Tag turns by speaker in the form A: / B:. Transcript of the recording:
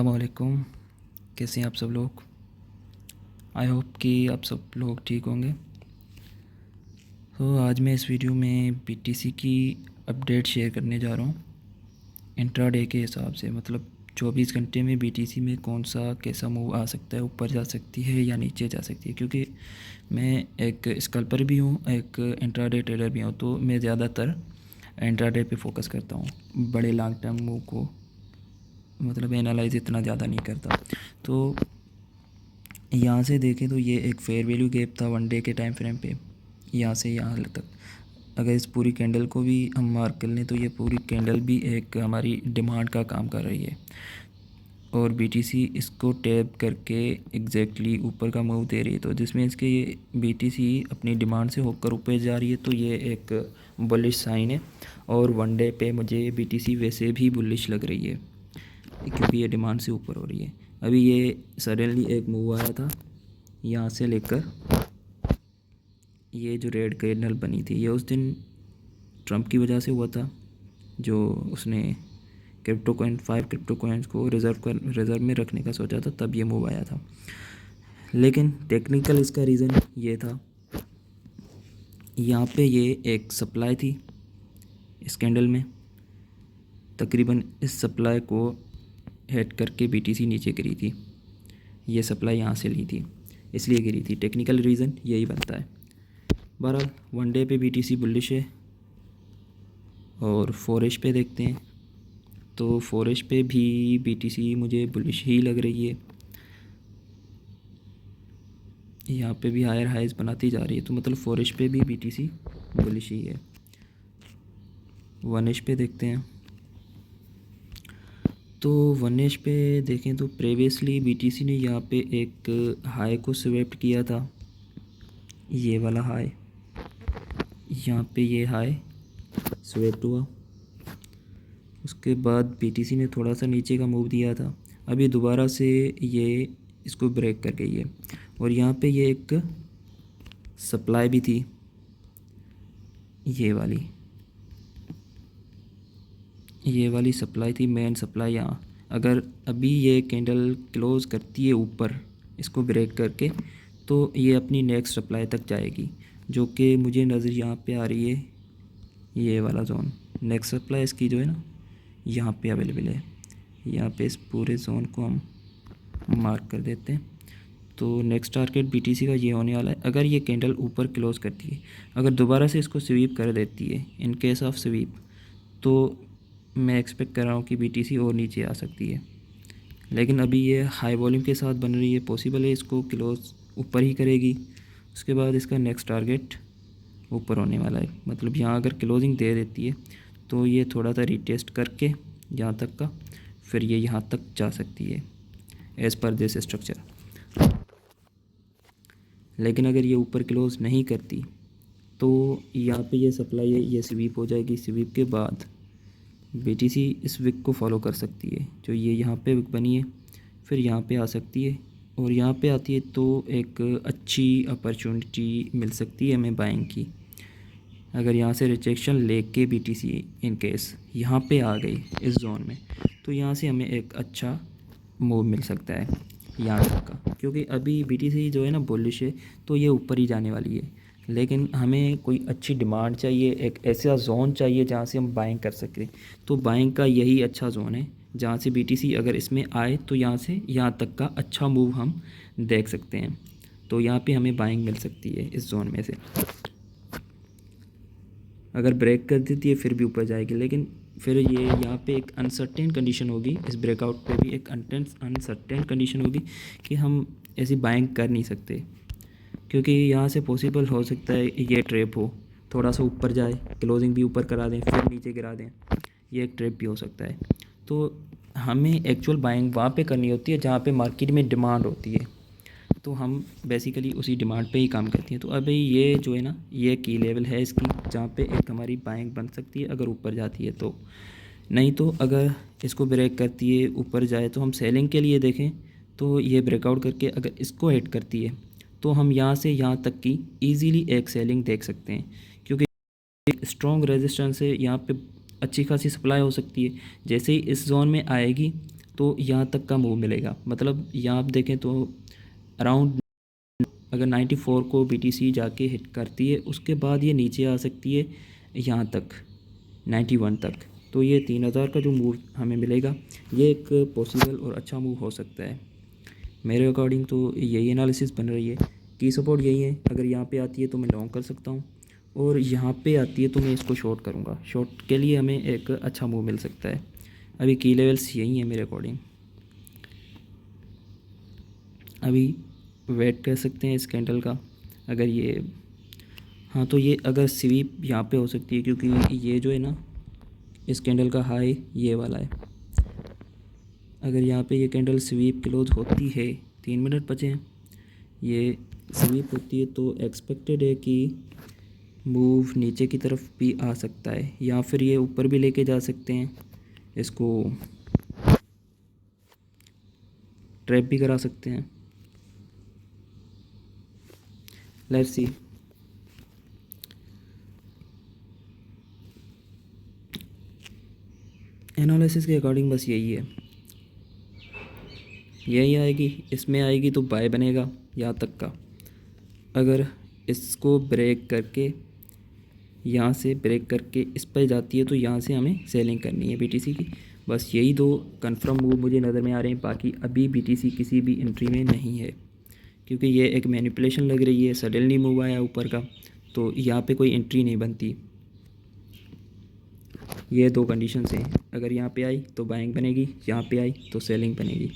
A: अस्सलाम वालेकुम। कैसे हैं आप सब लोग? आई होप कि आप सब लोग ठीक होंगे। तो आज मैं इस वीडियो में बीटीसी की अपडेट शेयर करने जा रहा हूँ इंट्राडे के हिसाब से। मतलब 24 घंटे में बीटीसी में कौन सा कैसा मूव आ सकता है, ऊपर जा सकती है या नीचे जा सकती है। क्योंकि मैं एक स्कल्पर भी हूँ, एक इंट्राडे ट्रेडर भी हूँ, तो मैं ज़्यादातर इंट्राडे पे फोकस करता हूँ। बड़े लॉन्ग टर्म मूव को मतलब एनालाइज इतना ज़्यादा नहीं करता। तो यहाँ से देखें तो ये एक फेयर वैल्यू गैप था वन डे के टाइम फ्रेम पे, यहाँ से यहाँ तक। अगर इस पूरी कैंडल को भी हम मार्क कर लें तो ये पूरी कैंडल भी एक हमारी डिमांड का काम कर रही है, और बीटीसी इसको टैप करके एग्जैक्टली ऊपर का मूव दे रही है। तो जिसमें इसके ये बीटीसी अपनी डिमांड से होकर ऊपर जा रही है, तो ये एक बुलिश साइन है। और वन डे पे मुझे बीटीसी वैसे भी बुलिश लग रही है क्योंकि ये डिमांड से ऊपर हो रही है। अभी ये सडनली एक मूव आया था यहाँ से लेकर, ये जो रेड कैंडल बनी थी ये उस दिन ट्रंप की वजह से हुआ था, जो उसने क्रिप्टो कॉइन 5 क्रिप्टो कॉइन्स को रिज़र्व में रखने का सोचा था, तब ये मूव आया था। लेकिन टेक्निकल इसका रीज़न ये था, यहाँ पे ये एक सप्लाई थी इस कैंडल में, तकरीबन इस सप्लाई को हेड करके बीटीसी नीचे गिरी थी। ये सप्लाई यहाँ से ली थी इसलिए गिरी थी। टेक्निकल रीज़न यही बनता है। बहरहाल वन डे पे बीटीसी बुलिश है। और फोरेश पे देखते हैं तो फोरेश पे भी बीटीसी मुझे बुलिश ही लग रही है। यहाँ पे भी हायर हाइज बनाती जा रही है, तो मतलब फोरेश पे भी बीटीसी बुलिश ही है। वनिश पे देखते हैं तो वनिश पे देखें तो प्रीवियसली बीटीसी ने यहाँ पे एक हाई को स्वेप्ट किया था, ये वाला हाई। यहाँ पे ये हाई स्वेप्ट हुआ, उसके बाद बीटीसी ने थोड़ा सा नीचे का मूव दिया था। अभी दोबारा से ये इसको ब्रेक कर गई है, और यहाँ पे ये एक सप्लाई भी थी, ये वाली सप्लाई थी, मेन सप्लाई यहाँ। अगर अभी ये कैंडल क्लोज़ करती है ऊपर इसको ब्रेक करके, तो ये अपनी नेक्स्ट सप्लाई तक जाएगी, जो कि मुझे नज़र यहाँ पे आ रही है। ये वाला जोन नेक्स्ट सप्लाई इसकी जो है ना यहाँ पे अवेलेबल है। यहाँ पे इस पूरे जोन को हम मार्क कर देते हैं। तो नेक्स्ट टारगेट बीटीसी का ये होने वाला है। अगर ये कैंडल ऊपर क्लोज़ करती है, अगर दोबारा से इसको स्वीप कर देती है, इन केस ऑफ स्वीप, तो मैं एक्सपेक्ट कर रहा हूँ कि बीटीसी और नीचे आ सकती है। लेकिन अभी ये हाई वॉल्यूम के साथ बन रही है, पॉसिबल है इसको क्लोज़ ऊपर ही करेगी। उसके बाद इसका नेक्स्ट टारगेट ऊपर होने वाला है। मतलब यहाँ अगर क्लोजिंग दे देती है तो ये थोड़ा सा रिटेस्ट करके यहाँ तक का, फिर ये यहाँ तक जा सकती है एज़ पर दिस स्ट्रक्चर। लेकिन अगर ये ऊपर क्लोज नहीं करती तो यहाँ पे ये सप्लाई है, ये स्वीप हो जाएगी। स्वीप के बाद बीटीसी इस विक को फॉलो कर सकती है, जो ये यहाँ पे विक बनी है, फिर यहाँ पे आ सकती है। और यहाँ पे आती है तो एक अच्छी अपॉर्चुनिटी मिल सकती है हमें बाइंग की। अगर यहाँ से रिजेक्शन लेके बीटीसी इन केस यहाँ पे आ गई इस जोन में, तो यहाँ से हमें एक अच्छा मूव मिल सकता है यहाँ तक का। क्योंकि अभी बीटीसी जो है ना बुलिश है, तो ये ऊपर ही जाने वाली है। लेकिन हमें कोई अच्छी डिमांड चाहिए, एक ऐसा जोन चाहिए जहाँ से हम बाइंग कर सकें। तो बाइंग का यही अच्छा जोन है जहाँ से बीटीसी अगर इसमें आए तो यहाँ से यहाँ तक का अच्छा मूव हम देख सकते हैं। तो यहाँ पे हमें बाइंग मिल सकती है इस जोन में से। अगर ब्रेक कर देती है फिर भी ऊपर जाएगी, लेकिन फिर ये यहाँ पे एक अनसर्टेन कंडीशन होगी। इस ब्रेकआउट पे भी एक अनसर्टेन कंडीशन होगी कि हम ऐसी बाइंग कर नहीं सकते, क्योंकि यहाँ से पॉसिबल हो सकता है ये ट्रैप हो, थोड़ा सा ऊपर जाए, क्लोजिंग भी ऊपर करा दें, फिर नीचे गिरा दें। ये एक ट्रैप भी हो सकता है। तो हमें एक्चुअल बाइंग वहाँ पे करनी होती है जहाँ पे मार्केट में डिमांड होती है, तो हम बेसिकली उसी डिमांड पे ही काम करती हैं। तो अभी ये जो है ना, ये की लेवल है इसकी, जहाँ पे एक हमारी बाइंग बन सकती है अगर ऊपर जाती है तो। नहीं तो अगर इसको ब्रेक करती है ऊपर जाए तो हम सेलिंग के लिए देखें तो ये ब्रेकआउट करके अगर इसको हिट करती है तो हम यहाँ से यहाँ तक की ईज़िली एक सेलिंग देख सकते हैं, क्योंकि स्ट्रॉन्ग रेजिस्टेंस है यहाँ पे, अच्छी खासी सप्लाई हो सकती है। जैसे ही इस जोन में आएगी तो यहाँ तक का मूव मिलेगा। मतलब यहाँ आप देखें तो अराउंड अगर 94 को BTC जाके हिट करती है उसके बाद ये नीचे आ सकती है यहाँ तक 91 तक। तो ये 3000 का जो मूव हमें मिलेगा ये एक पॉसिबल और अच्छा मूव हो सकता है। मेरे अकॉर्डिंग तो यही एनालिसिस बन रही है कि सपोर्ट यही है। अगर यहाँ पे आती है तो मैं लॉन्ग कर सकता हूँ और यहाँ पे आती है तो मैं इसको शॉर्ट करूँगा। शॉर्ट के लिए हमें एक अच्छा मूव मिल सकता है। अभी की लेवल्स यही है मेरे अकॉर्डिंग। अभी वेट कर सकते हैं इस कैंडल का। अगर ये हाँ तो ये अगर स्वीप यहाँ पे हो सकती है क्योंकि ये जो है ना इस कैंडल का हाई ये वाला है। अगर यहाँ पे ये कैंडल स्वीप क्लोज होती है 3 मिनट बचे हैं, ये स्वीप होती है तो एक्सपेक्टेड है कि मूव नीचे की तरफ भी आ सकता है या फिर ये ऊपर भी लेके जा सकते हैं, इसको ट्रैप भी करा सकते हैं। Let's see. एनालिसिस के अकॉर्डिंग बस यही है, यही आएगी, इसमें आएगी तो बाय बनेगा यहाँ तक का। अगर इसको ब्रेक करके यहाँ से ब्रेक करके इस पर जाती है तो यहाँ से हमें सेलिंग करनी है BTC की। बस यही दो कंफर्म मूव मुझे नज़र में आ रहे हैं। बाकी अभी BTC किसी भी एंट्री में नहीं है क्योंकि ये एक मैनिपुलेशन लग रही है। सडनली मूव आया ऊपर का तो यहाँ पे कोई एंट्री नहीं बनती। ये दो कंडीशन हैं, अगर यहाँ पे आई तो बाइंग बनेगी, यहाँ पे आई तो सेलिंग बनेगी।